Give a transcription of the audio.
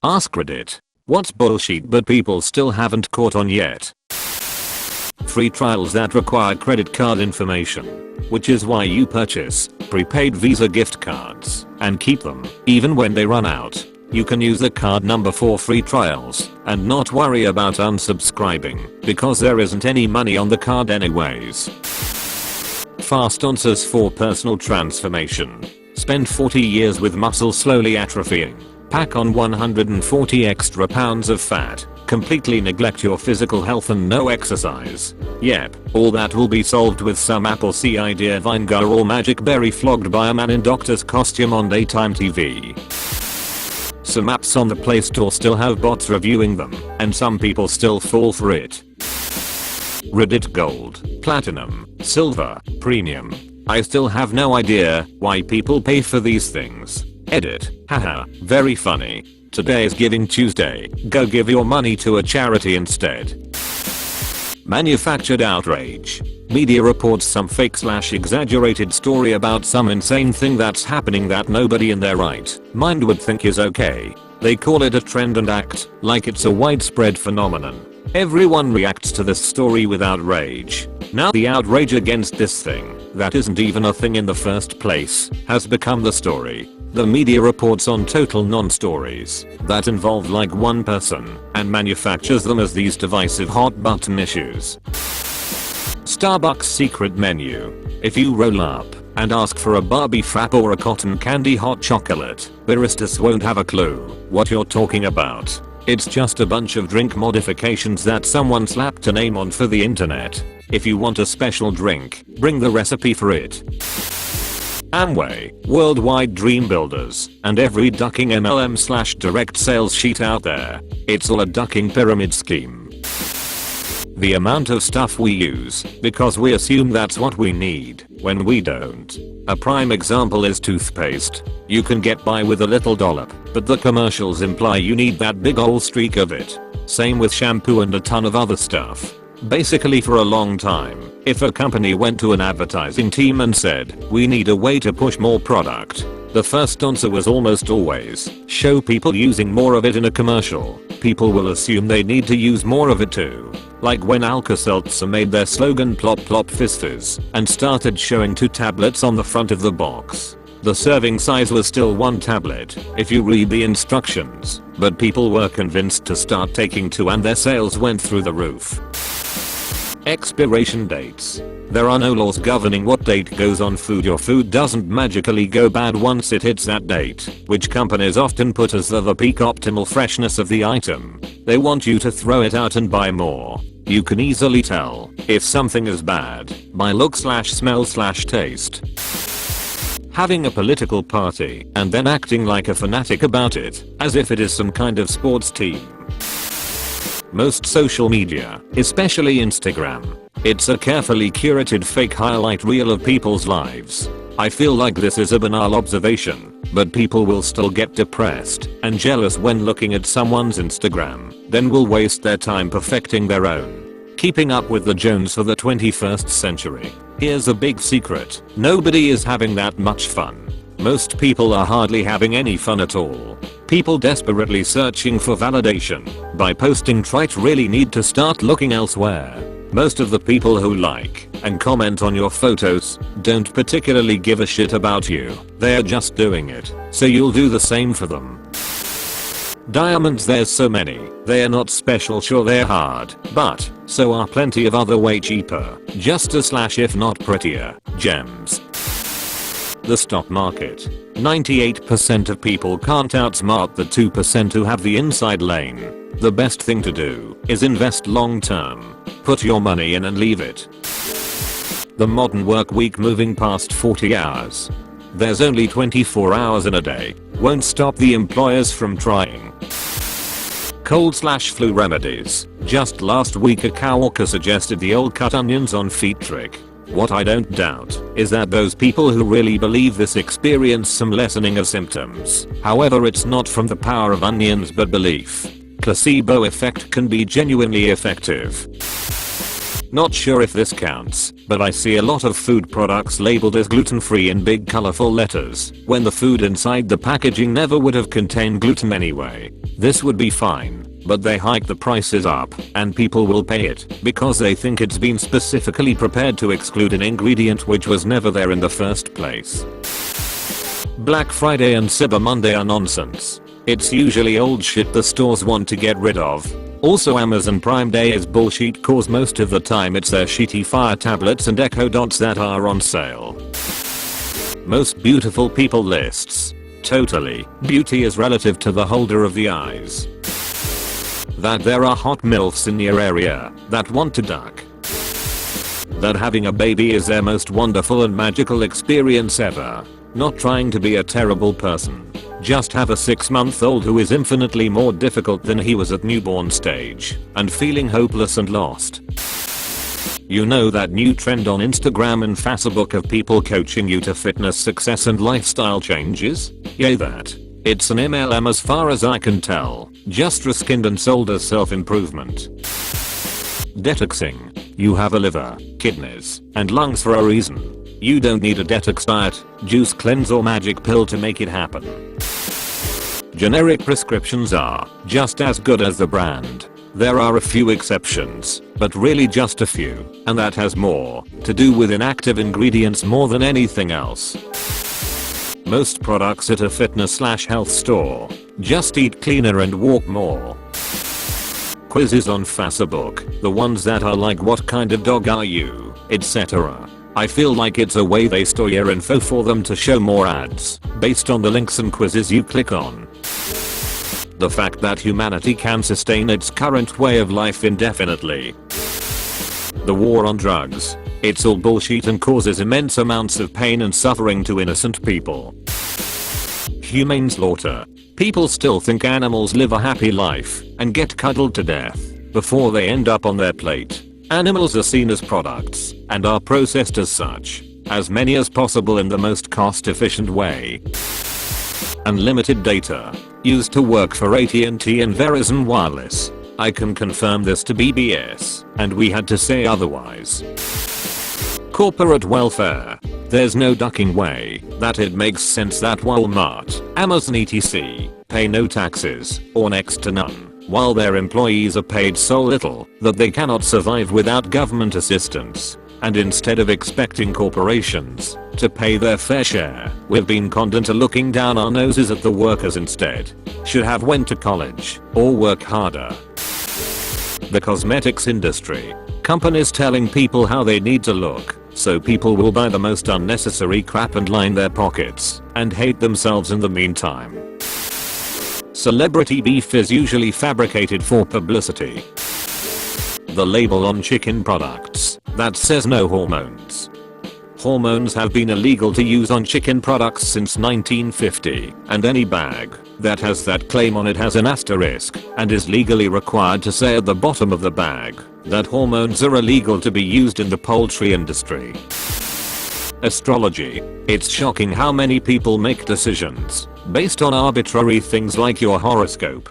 AskReddit. What's bullshit but people still haven't caught on yet? Free trials that require credit card information. Which is why you purchase prepaid Visa gift cards and keep them even when they run out. You can use the card number for free trials and not worry about unsubscribing because there isn't any money on the card anyways. Fast answers for personal transformation. Spend 40 years with muscle slowly atrophying. Pack on 140 extra pounds of fat. Completely neglect your physical health and no exercise. Yep, all that will be solved with some Apple cider vinegar or magic berry flogged by a man in doctor's costume on daytime TV. Some apps on the Play Store still have bots reviewing them, and some people still fall for it. Reddit Gold, Platinum, Silver, Premium. I still have no idea why people pay for these things. Edit, haha, very funny. Today is Giving Tuesday, go give your money to a charity instead. Manufactured outrage. Media reports some fake/exaggerated story about some insane thing that's happening that nobody in their right mind would think is okay. They call it a trend and act like it's a widespread phenomenon. Everyone reacts to this story with outrage. Now the outrage against this thing, that isn't even a thing in the first place, has become the story. The media reports on total non-stories that involve like one person and manufactures them as these divisive hot button issues. Starbucks secret menu. If you roll up and ask for a Barbie frap or a cotton candy hot chocolate, baristas won't have a clue what you're talking about. It's just a bunch of drink modifications that someone slapped a name on for the internet. If you want a special drink, bring the recipe for it. Amway, worldwide dream builders, and every ducking MLM/direct sales sheet out there. It's all a ducking pyramid scheme. The amount of stuff we use because we assume that's what we need when we don't. A prime example is toothpaste. You can get by with a little dollop, but the commercials imply you need that big ol' streak of it. Same with shampoo and a ton of other stuff. Basically for a long time, if a company went to an advertising team and said, we need a way to push more product, the first answer was almost always, show people using more of it in a commercial. People will assume they need to use more of it too. Like when Alka-Seltzer made their slogan plop plop fizz fizz and started showing 2 tablets on the front of the box. The serving size was still 1 tablet if you read the instructions, but people were convinced to start taking 2 and their sales went through the roof. Expiration dates. There are no laws governing what date goes on food. Your food doesn't magically go bad once it hits that date, which companies often put as the peak optimal freshness of the item. They want you to throw it out and buy more. You can easily tell if something is bad by look/smell/taste. Having a political party and then acting like a fanatic about it, as if it is some kind of sports team. Most social media, especially Instagram, it's a carefully curated fake highlight reel of people's lives. I feel like this is a banal observation, but people will still get depressed and jealous when looking at someone's Instagram, then will waste their time perfecting their own. Keeping up with the Jones for the 21st century. Here's a big secret, nobody is having that much fun. Most people are hardly having any fun at all. People desperately searching for validation by posting trite really need to start looking elsewhere. Most of the people who like and comment on your photos don't particularly give a shit about you. They're just doing it, so you'll do the same for them. Diamonds, there's so many. They're not special, sure they're hard, but so are plenty of other way cheaper, just as slash if not prettier, gems. The stock market. 98% of people can't outsmart the 2% who have the inside lane. The best thing to do is invest long term. Put your money in and leave it. The modern work week moving past 40 hours. There's only 24 hours in a day. Won't stop the employers from trying. Cold/flu remedies. Just last week a coworker suggested the old cut onions on feet trick. What I don't doubt is that those people who really believe this experience some lessening of symptoms. However, it's not from the power of onions but belief. Placebo effect can be genuinely effective. Not sure if this counts, but I see a lot of food products labeled as gluten-free in big colorful letters, when the food inside the packaging never would have contained gluten anyway. This would be fine, but they hike the prices up, and people will pay it, because they think it's been specifically prepared to exclude an ingredient which was never there in the first place. Black Friday and Cyber Monday are nonsense. It's usually old shit the stores want to get rid of. Also, Amazon Prime Day is bullshit cause most of the time it's their shitty Fire tablets and Echo Dots that are on sale. Most beautiful people lists. Totally, beauty is relative to the holder of the eyes. That there are hot MILFs in your area that want to duck. That having a baby is their most wonderful and magical experience ever. Not trying to be a terrible person. Just have a 6-month-old who is infinitely more difficult than he was at newborn stage, and feeling hopeless and lost. You know that new trend on Instagram and Facebook of people coaching you to fitness success and lifestyle changes? Yay, that. It's an MLM as far as I can tell, just reskinned and sold as self-improvement. Detoxing. You have a liver, kidneys, and lungs for a reason. You don't need a detox diet, juice cleanse or magic pill to make it happen. Generic prescriptions are just as good as the brand. There are a few exceptions, but really just a few, and that has more to do with inactive ingredients more than anything else. Most products at a fitness/health store. Just eat cleaner and walk more. Quizzes on Facebook, the ones that are like what kind of dog are you, etc. I feel like it's a way they store your info for them to show more ads, based on the links and quizzes you click on. The fact that humanity can sustain its current way of life indefinitely. The war on drugs. It's all bullshit and causes immense amounts of pain and suffering to innocent people. Humane slaughter. People still think animals live a happy life and get cuddled to death before they end up on their plate. Animals are seen as products and are processed as such, as many as possible in the most cost-efficient way. Unlimited data. Used to work for AT&T and Verizon Wireless. I can confirm this to BBS, and we had to say otherwise. Corporate welfare. There's no ducking way that it makes sense that Walmart, Amazon etc. pay no taxes, or next to none, while their employees are paid so little that they cannot survive without government assistance. And instead of expecting corporations to pay their fair share, we've been conned into looking down our noses at the workers instead. Should have went to college or work harder. The cosmetics industry. Companies telling people how they need to look, so people will buy the most unnecessary crap and line their pockets and hate themselves in the meantime. Celebrity beef is usually fabricated for publicity. The label on chicken products that says no hormones. Hormones have been illegal to use on chicken products since 1950, and any bag that has that claim on it has an asterisk and is legally required to say at the bottom of the bag that hormones are illegal to be used in the poultry industry. Astrology. It's shocking how many people make decisions based on arbitrary things like your horoscope